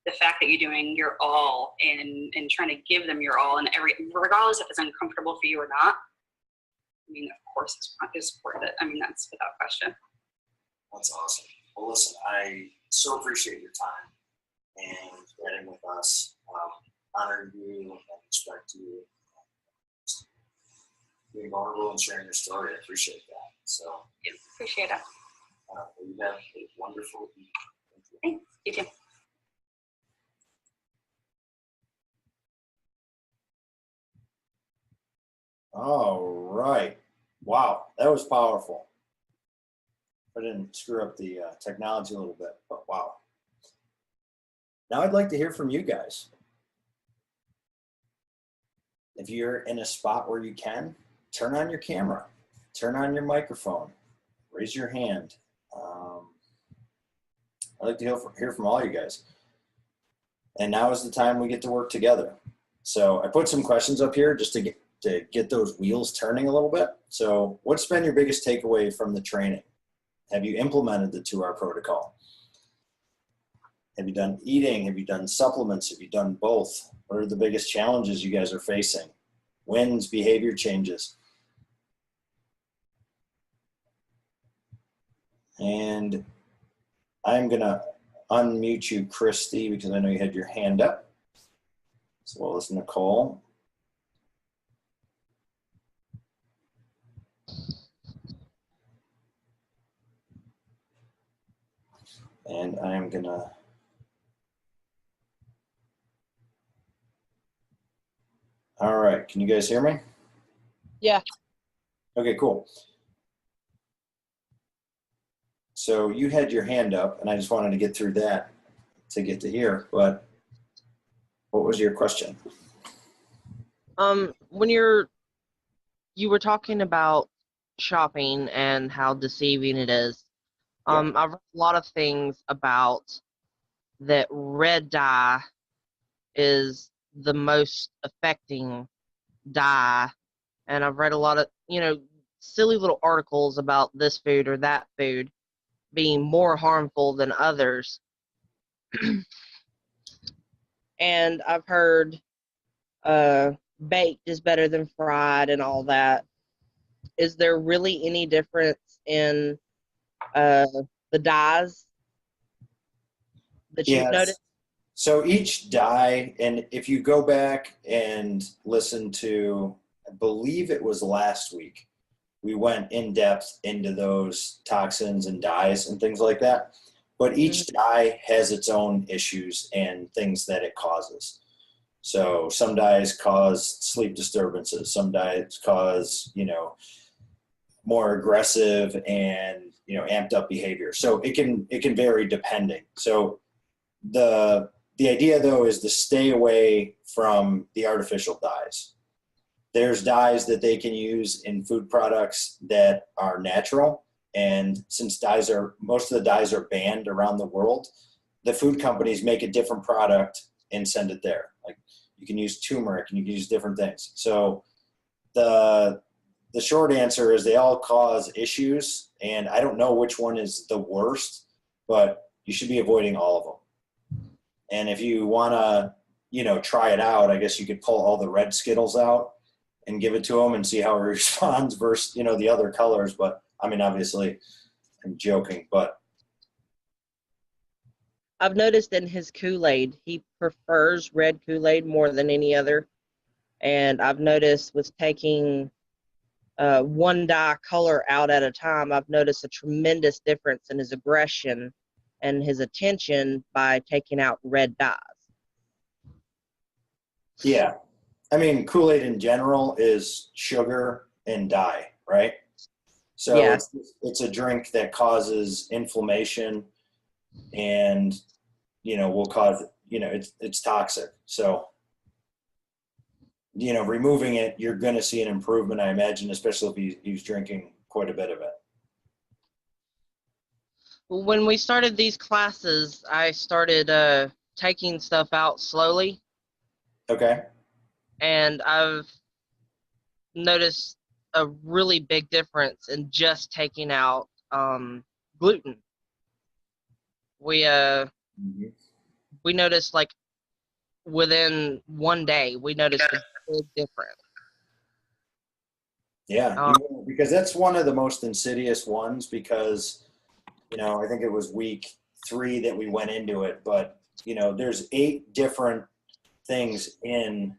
the fact that you're doing your all and trying to give them your all, and regardless if it's uncomfortable for you or not, I mean, of course it's worth it. I mean, that's without question. That's awesome. Well, listen, I so appreciate your time and chatting with us. Honor you and respect you. Being vulnerable and sharing your story, I appreciate that. So, Yeah, appreciate it. You have a wonderful evening. Thanks. You too. All right. Wow, that was powerful. I didn't screw up the technology a little bit, but wow. Now I'd like to hear from you guys. If you're in a spot where you can, turn on your camera, turn on your microphone, raise your hand. I'd like to hear from all you guys. And now is the time we get to work together. So I put some questions up here just to get those wheels turning a little bit. So what's been your biggest takeaway from the training? Have you implemented the 2R protocol? Have you done eating? Have you done supplements? Have you done both? What are the biggest challenges you guys are facing? Wins, behavior changes. And I'm gonna unmute you, Christy, because I know you had your hand up. So we'll listen to Nicole. And I'm gonna. All right, can you guys hear me? Yeah. Okay, cool. So you had your hand up, and I just wanted to get through that to get to here, but what was your question? When you were talking about shopping and how deceiving it is, I've read a lot of things about that red dye is the most affecting dye, and I've read a lot of, silly little articles about this food or that food being more harmful than others. And I've heard baked is better than fried and all that. Is there really any difference in the dyes that you've noticed? So each dye, and if you go back and listen to, I believe it was last week, we went in depth into those toxins and dyes and things like that. But each dye has its own issues and things that it causes. So some dyes cause sleep disturbances. Some dyes cause, more aggressive and, amped up behavior. So it can vary depending. So the idea though is to stay away from the artificial dyes. There's dyes that they can use in food products that are natural. And since most of the dyes are banned around the world, the food companies make a different product and send it there. Like you can use turmeric and you can use different things. So the short answer is they all cause issues, and I don't know which one is the worst, but you should be avoiding all of them. And if you want to, try it out, I guess you could pull all the red Skittles out and give it to him and see how he responds versus, the other colors. But I mean, obviously I'm joking, but. I've noticed in his Kool-Aid, he prefers red Kool-Aid more than any other. And I've noticed with taking one dye color out at a time, I've noticed a tremendous difference in his aggression and his attention by taking out red dyes. Yeah. I mean, Kool-Aid in general is sugar and dye, right? So Yeah. it's a drink that causes inflammation and, will cause, it's toxic. So, removing it, you're going to see an improvement, I imagine, especially if he's drinking quite a bit of it. When we started these classes, I started taking stuff out slowly. Okay. And I've noticed a really big difference in just taking out gluten. We noticed, like, within one day, we noticed a big difference. Yeah, because that's one of the most insidious ones because, I think it was week 3 that we went into it, but, there's 8 different things in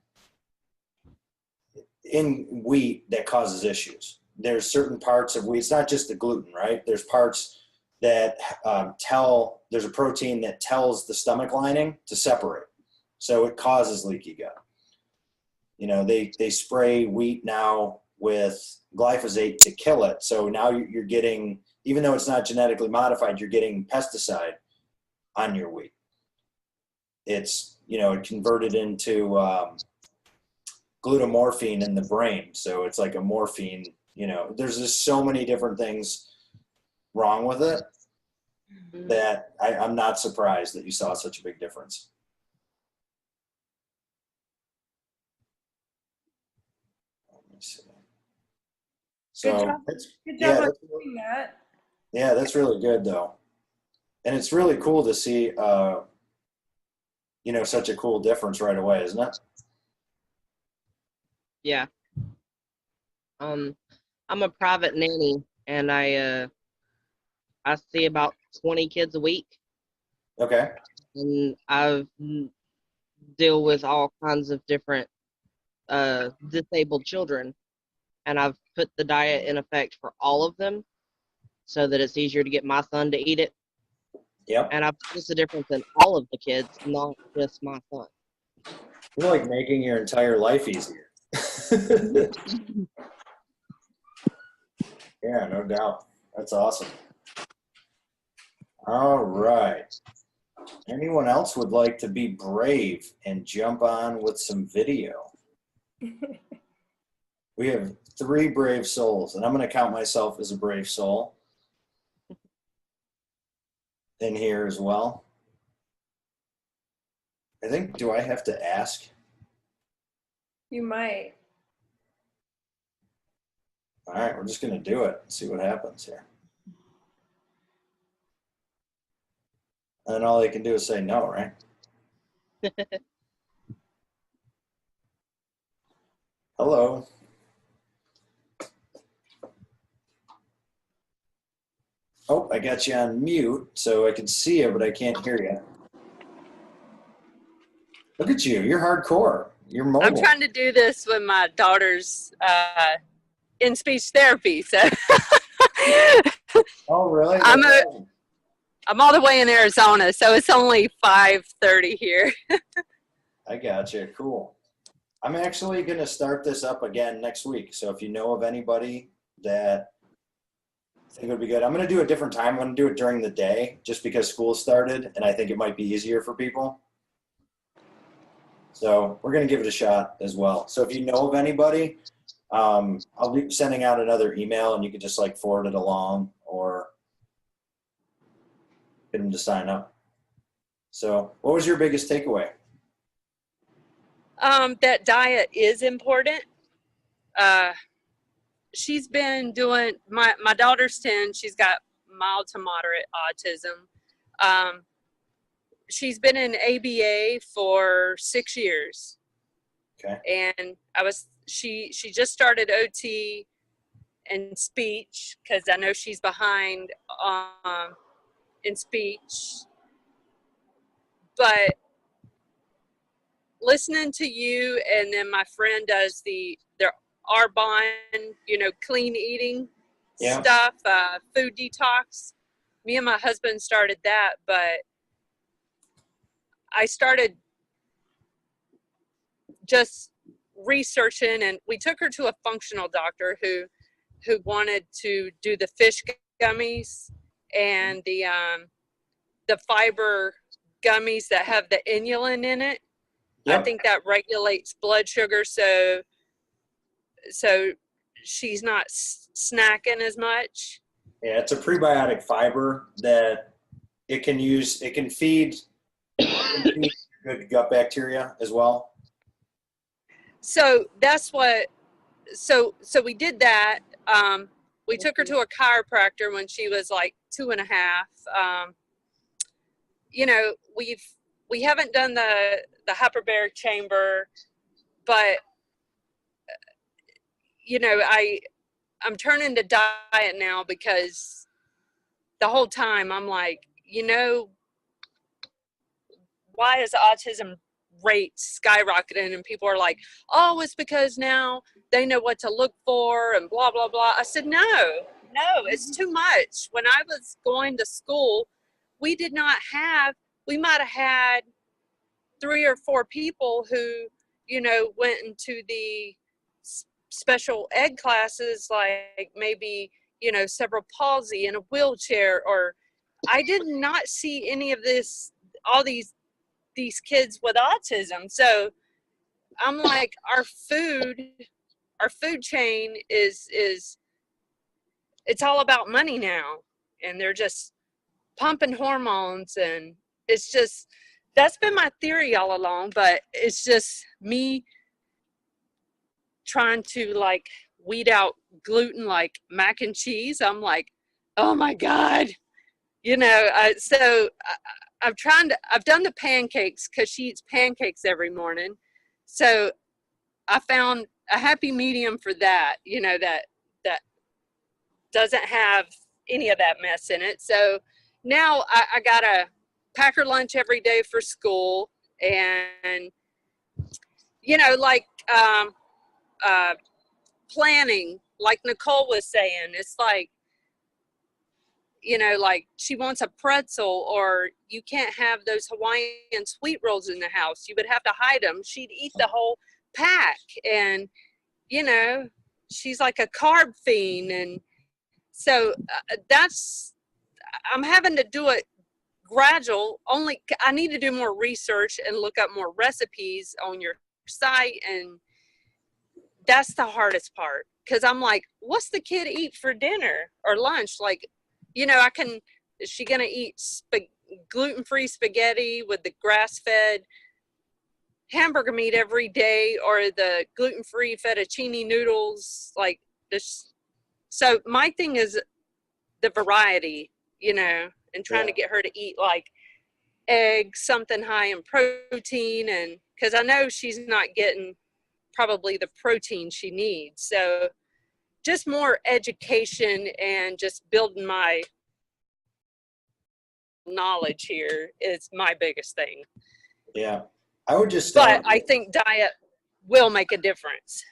wheat that causes issues. There's certain parts of wheat. It's not just the gluten, right? There's parts that there's a protein that tells the stomach lining to separate. So it causes leaky gut. They spray wheat now with glyphosate to kill it. So now you're getting, even though it's not genetically modified, you're getting pesticide on your wheat. It's, it converted into glutamorphine in the brain. So it's like a morphine, there's just so many different things wrong with it that I'm not surprised that you saw such a big difference. Let me see. So good job on doing that. Yeah, that's really good though. And it's really cool to see, such a cool difference right away, isn't it? Yeah. I'm a private nanny, and I see about 20 kids a week. Okay. And I've deal with all kinds of different disabled children, and I've put the diet in effect for all of them so that it's easier to get my son to eat it. Yep. And I've noticed the difference in all of the kids, not just my son. You're like making your entire life easier. Yeah, no doubt. That's awesome. All right. Anyone else would like to be brave and jump on with some video? We have 3 brave souls, and I'm going to count myself as a brave soul in here as well. I think, do I have to ask? You might. All right, we're just going to do it and see what happens here. And then all they can do is say no, right? Hello. Oh, I got you on mute, so I can see you, but I can't hear you. Look at you. You're hardcore. You're mobile. I'm trying to do this when my daughter's in speech therapy. So Oh, really? I'm all the way in Arizona, so it's only 5:30 here. I got you. Cool. I'm actually going to start this up again next week. So if you know of anybody that I think would be good, I'm going to do a different time. I'm going to do it during the day just because school started, and I think it might be easier for people. So we're going to give it a shot as well. So if you know of anybody, I'll be sending out another email, and you can just like forward it along or get them to sign up. So what was your biggest takeaway? That diet is important. She's been doing, my daughter's 10. She's got mild to moderate autism. She's been in ABA for 6 years. Okay. And she just started OT and speech because I know she's behind in speech. But listening to you, and then my friend does their Arbonne, clean eating stuff, food detox. Me and my husband started that, but I started just researching, and we took her to a functional doctor who wanted to do the fish gummies and the fiber gummies that have the inulin in it. Yep. I think that regulates blood sugar, so she's not snacking as much. Yeah, it's a prebiotic fiber that it can feed good gut bacteria as well. So that's what. So we did that. We took her to a chiropractor when she was like 2.5. We haven't done the hyperbaric chamber, but I'm turning to diet now because the whole time I'm like, why is autism rate skyrocketing? And people are like, oh, it's because now they know what to look for and blah, blah, blah. I said, no, it's too much. When I was going to school, we might have had 3 or 4 people who, went into the special ed classes, like maybe, cerebral palsy in a wheelchair, or I did not see any of this, all these kids with autism. So I'm like, our food chain is it's all about money now, and they're just pumping hormones, and it's just, that's been my theory all along, but it's just me trying to like weed out gluten like mac and cheese. I'm like, oh my God, I've done the pancakes because she eats pancakes every morning. So I found a happy medium for that, that doesn't have any of that mess in it. So now I got to pack her lunch every day for school, and you know, like planning, like Nicole was saying. It's like, you know, like she wants a pretzel, or you can't have those Hawaiian sweet rolls in the house. You would have to hide them. She'd eat the whole pack. And, you know, she's like a carb fiend. And so I'm having to do it gradual. Only I need to do more research and look up more recipes on your site. And that's the hardest part. Because I'm like, what's the kid eat for dinner or lunch? Like, you know, is she going to eat gluten-free spaghetti with the grass-fed hamburger meat every day, or the gluten-free fettuccine noodles? Like this. So my thing is the variety, you know, and trying to get her to eat like eggs, something high in protein. And because I know she's not getting probably the protein she needs. So just more education and just building my knowledge here is my biggest thing. Yeah. I would just But I think diet will make a difference.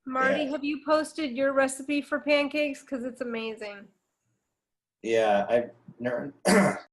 Marty, have you posted your recipe for pancakes? Because it's amazing. Yeah, I've never